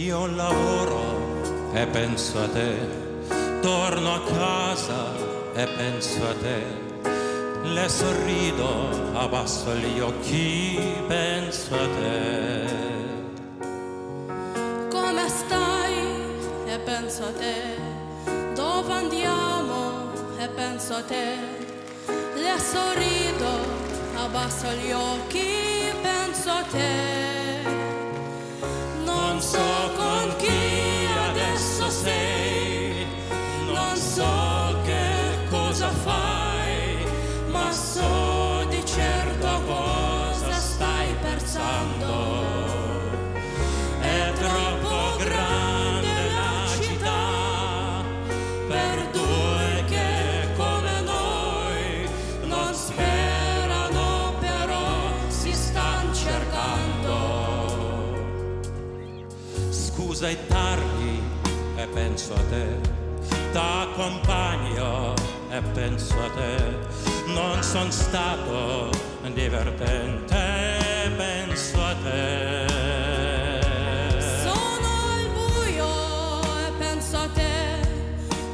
Io lavoro e penso a te, torno a casa e penso a te, le sorrido, abbasso gli occhi, penso a te. Come stai? E penso a te. Dove andiamo? E penso a te. Le sorrido, abbasso gli occhi, penso a te. Non so con chi adesso sei, non so che cosa fai, ma so di certo cosa stai pensando. È troppo grande la città per due che come noi non sperano, però si stanno cercando. Scusa è tardi e penso a te, t'accompagno e penso a te, non son stato divertente, penso a te. Sono al buio e penso a te,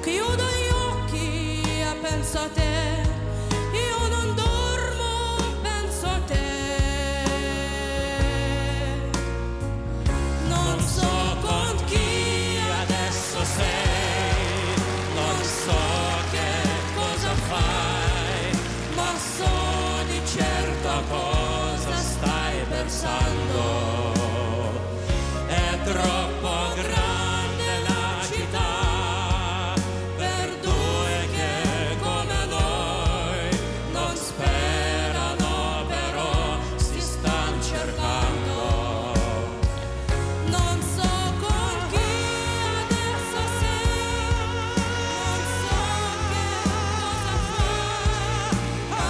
chiudo gli occhi e penso a te, io non dormo, penso a te. Non so con chi adesso sei, non so che cosa fai, ma so di certo cosa stai pensando. È troppo grande la città per due che come noi non sperano, però si stanno cercando. Non so con chi adesso sei, non so che cosa fai, ma so di certo cosa stai pensando.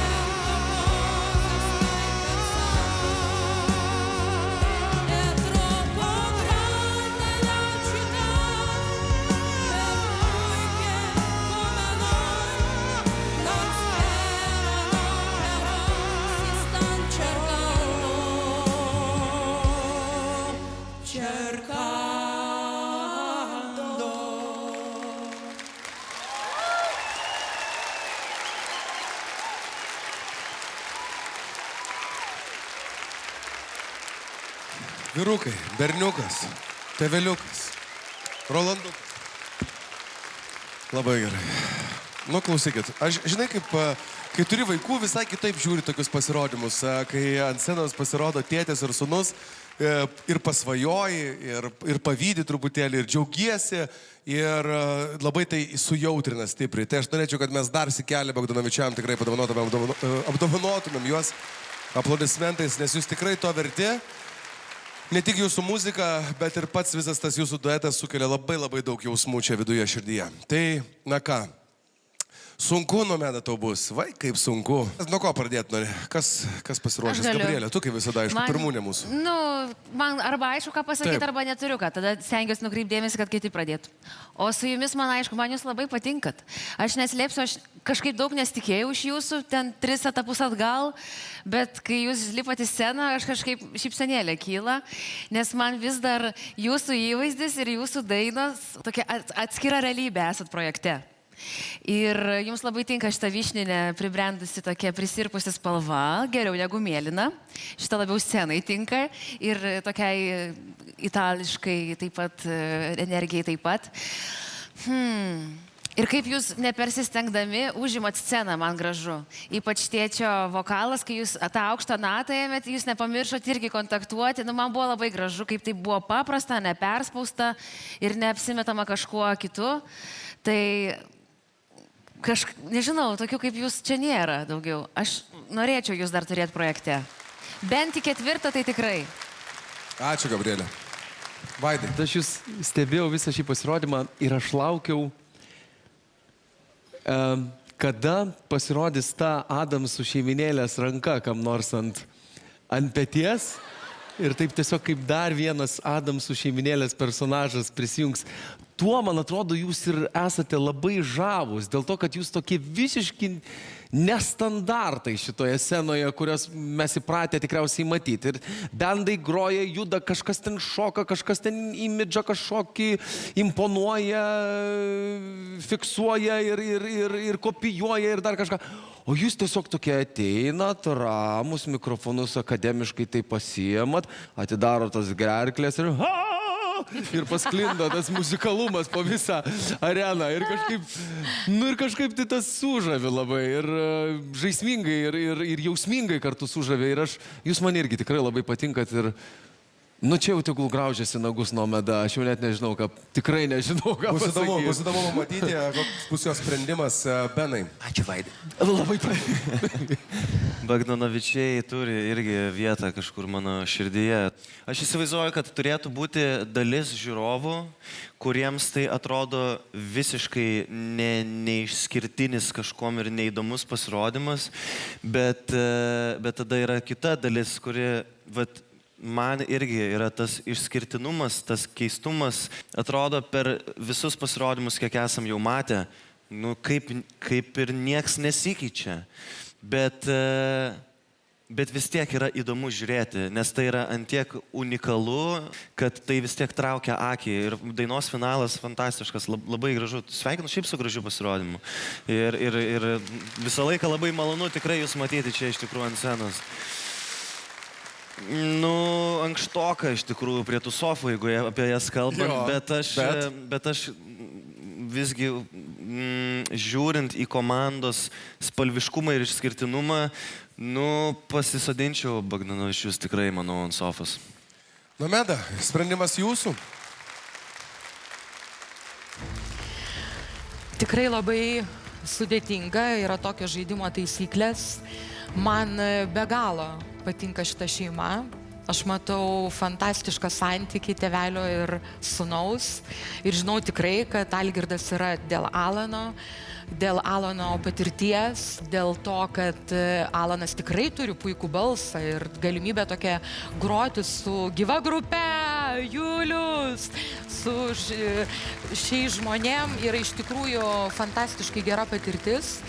È troppo grande la città per noi che come noi non sperano, però si stanno cercando. Vyrukai, berniukas, tėveliukas, Rolandukas. Labai gerai. Nu, klausykit, aš žinai, kai turi vaikų, visai kitaip žiūri tokius pasirodymus, kai ant scenos pasirodo tėtis ir sūnus ir pasvajoji, ir pavydi truputėlį, ir džiaugiesi, ir labai tai sujautrina stipriai. Tai aš norėčiau, kad mes dar sikelį Bogdanovičiam tikrai apdovanotumėm juos aplodismentais, nes jūs tikrai to verti. Ne tik jūsų muzika, bet ir pats visas tas jūsų duetas sukelia labai labai daug jausmų čia viduje širdyje. Tai, na ką, sunku Nomeda tau bus. Vai, kaip sunku. Nuo ko pradėti nori? Kas pasiruošęs? Gabrielė, tu kaip visada, aišku, pirmūnė mūsų. Nu, man arba aišku, ką pasakyti, Taip. arba neturiu ką. Tada stengiuosi nukreipdėmėsi, kad kiti pradėtų. O su jumis, man aišku, man jūs labai patinkat. Aš neslėpsiu, aš kažkaip daug nesitikėjau iš jūsų, ten 3 etapus atgal, bet kai jūs lipat į sceną, aš kažkaip šypsenėlė kyla, nes man vis dar jūsų įvaizdis ir jūsų dainos tokia atskira realybė esat projekte. Ir jums labai tinka šita vyšninė pribrendusi tokia prisirpusi spalva, geriau negu mėlyna. Šita labiau scenai tinka ir tokiai itališkai taip pat, energijai taip pat. Ir kaip jūs nepersistengdami užimat sceną, man gražu. Ypač tėčio vokalas, kai jūs tą aukštą natą ėmėt, jūs nepamiršot irgi kontaktuoti. Nu, man buvo labai gražu, kaip tai buvo paprasta, neperspausta ir neapsimetama kažkuo kitu. Tai nežinau, tokių kaip jūs čia nėra daugiau. Aš norėčiau jūs dar turėti projekte. Bent į 4 tai tikrai. Ačiū, Gabrielė. Vaidai. Aš jūs stebėjau visą šį pasirodymą ir aš laukiau, kada pasirodys ta Adamsų šeiminėlės ranka kam nors ant peties. Ir taip tiesiog kaip dar vienas Adamsų šeiminėlės personažas prisijungs. tuo, man atrodo, jūs ir esate labai žavūs, dėl to, kad jūs tokie visiški nestandartai šitoje scenoje, kurias mes įpratę tikriausiai matyti. Ir bendai groja, juda, kažkas ten šoka, kažkas ten imidžą kažkokį imponuoja, fiksuoja ir kopijuoja ir dar kažką. O jūs tiesiog tokie ateinat, ramus, mikrofonus akademiškai tai pasiemat, atidaro tas gerklės ir pasklinda tas muzikalumas po visą areną. Ir kažkaip tai tas sužavi labai. Ir žaismingai, ir jausmingai kartu sužavi. Ir jūs man irgi tikrai labai patinkat. Ir čia jau tegul graužiasi nagus Nomeda. Aš jau net nežinau, tikrai nežinau, ką pasakyti. Bus įdomu matyti, koks bus jo sprendimas. Benai. Ačiū, Vaidai. Labai Bagdanovičiai turi irgi vietą kažkur mano širdyje. Aš įsivaizduoju, kad turėtų būti dalis žiūrovų, kuriems tai atrodo visiškai neišskirtinis kažkom ir neįdomus pasirodymas, bet tada yra kita dalis, kuri, man irgi yra tas išskirtinumas, tas keistumas, atrodo per visus pasirodymus, kiek esam jau matę, kaip ir nieks nesikeičia. Bet vis tiek yra įdomu žiūrėti, nes tai yra antiek unikalu, kad tai vis tiek traukia akį. Ir dainos finalas fantastiškas, labai gražu. Sveikinu šiaip su gražiu pasirodymu. Ir visą laiką labai malonu tikrai jūs matyti čia iš tikrųjų ant scenos. Ankštoka iš tikrųjų prie tų sofų, jeigu apie jas kalbant, bet aš visgi žiūrint į komandos spalviškumą ir išskirtinumą, pasisodinčiau Bagdanovičius tikrai, manau, ant sofos. Nomeda, sprendimas jūsų? Tikrai labai sudėtinga, yra tokios žaidimo taisyklės. Man be galo patinka šita šeima. Aš matau fantastišką santykį tėvelio ir sūnaus. Ir žinau tikrai, kad Algirdas yra dėl Alano patirties, dėl to, kad Alanas tikrai turi puikų balsą ir galimybę tokią groti su gyva grupe, Julius, su šiais žmonėm yra iš tikrųjų fantastiškai gera patirtis.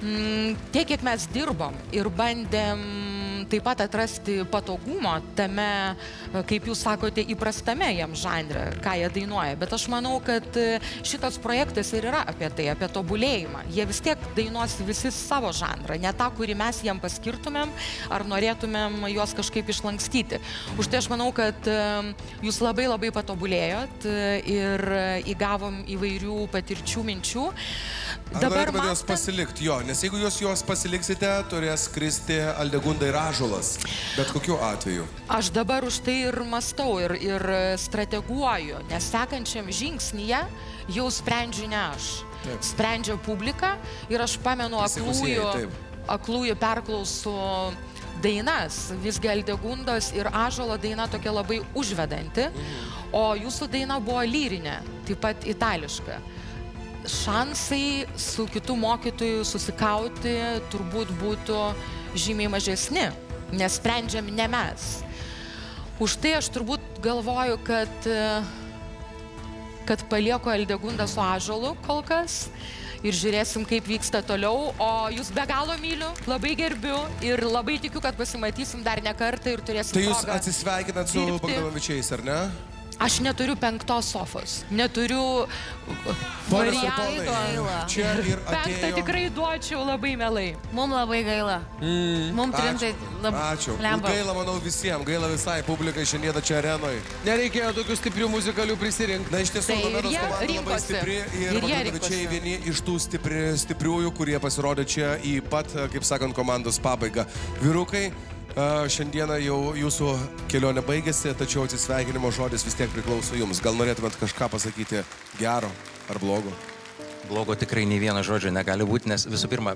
Tiek, kiek mes dirbom ir bandėm taip pat atrasti patogumo tame, kaip jūs sakote, įprastame jam žanre, ką jie dainuoja. Bet aš manau, kad šitas projektas ir yra apie tai, apie tobulėjimą. Jie vis tiek dainuos visi savo žanrą, ne tą, kurį mes jam paskirtumėm ar norėtumėm juos kažkaip išlankstyti. Už tai aš manau, kad jūs labai labai patobulėjot ir įgavom įvairių patirčių, minčių. Dabar norėtumėte jos pasilikti, nes jeigu jūs juos pasiliksite, turės skristi Aldegunda ir Ąžuolas. Bet kokiu atveju? Aš dabar už tai ir mąstau ir strateguoju, nes sekančiam žingsnyje jau sprendžiu ne aš. Sprendžia publika ir aš pamenu aklųjų perklausų dainas. Visgi Aldegundos ir Ąžuolo daina tokia labai užvedanti, o jūsų daina buvo lyrinė, taip pat itališka. Šansai su kitų mokytojų susikauti turbūt būtų žymiai mažesni, nes sprendžiam ne mes. Už tai aš turbūt galvoju, kad palieku Aldegundą su Ąžuolu kol kas ir žiūrėsim, kaip vyksta toliau. O jūs be galo myliu, labai gerbiu ir labai tikiu, kad pasimatysim dar ne kartą ir turėsim progą. Tai jūs atsisveikinat su Bagdanovičiais, ar ne? Aš neturiu 5 sofos, neturiu varianto. Čia ir atėjo. 5 tikrai duočiau labai mielai. Mums labai gaila. Mums trimtai labai Ačiū. lemba. Gaila, manau, visiems. Gaila visai publikai šiandieną čia arenoje. Nereikėjo tokių stiprių muzikalių prisirinkti. Na, iš tiesų, Nomedos komanda labai stipri ir Bagdanovičiai vieni iš tų stipriųjų, kurie pasirodė čia į pat, kaip sakant, komandos pabaigą. Vyrukai, šiandieną jau jūsų kelionė baigėsi, tačiau atsisveikinimo žodis vis tiek priklauso jums. Gal norėtumėt kažką pasakyti gero ar blogo? Blogo tikrai nei vieno žodžio negali būti, nes visų pirma,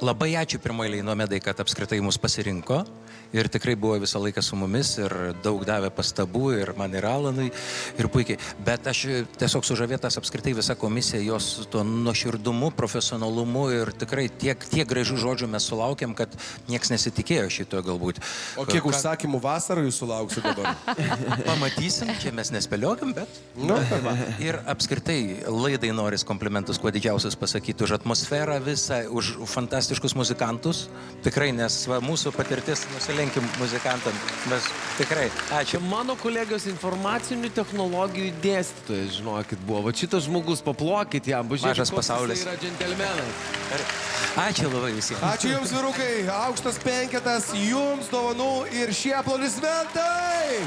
labai ačiū pirmoji Nomedai, kad apskritai mus pasirinko. Ir tikrai buvo visą laiką su mumis ir daug davė pastabų ir man ir Alanui ir puikiai. Bet aš tiesiog sužavėtas apskritai visa komisija, jos tuo nuoširdumu, profesionalumu ir tikrai tiek gražių žodžių mes sulaukėm, kad nieks nesitikėjo šito galbūt. O kiek užsakymų vasarą jūs sulauksite dabar? Pamatysim, čia mes nespėliokim, bet... Nu, Ir apskritai laidai noris komplimentus kuo didžiausius pasakyti už atmosferą visą, už fantastiškus muzikantus. Tikrai, nes va, mūsų patirtis, nusilenkim muzikantam. Mes tikrai, ačiū. Mano kolegos informacinių technologijų dėstytojas, žinokit, buvo. Va šitas žmogus, paplokit jam, pažiūrėkit, Mažas pasaulis. yra džentelmenas. Ačiū labai visiems. ačiū jums, vyrukai, aukštas penketas, jums dovanų ir šie aplodismentai!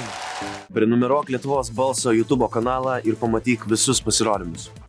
Prenumeruok Lietuvos balso YouTube kanalą ir pamatyk visus pasirodymus.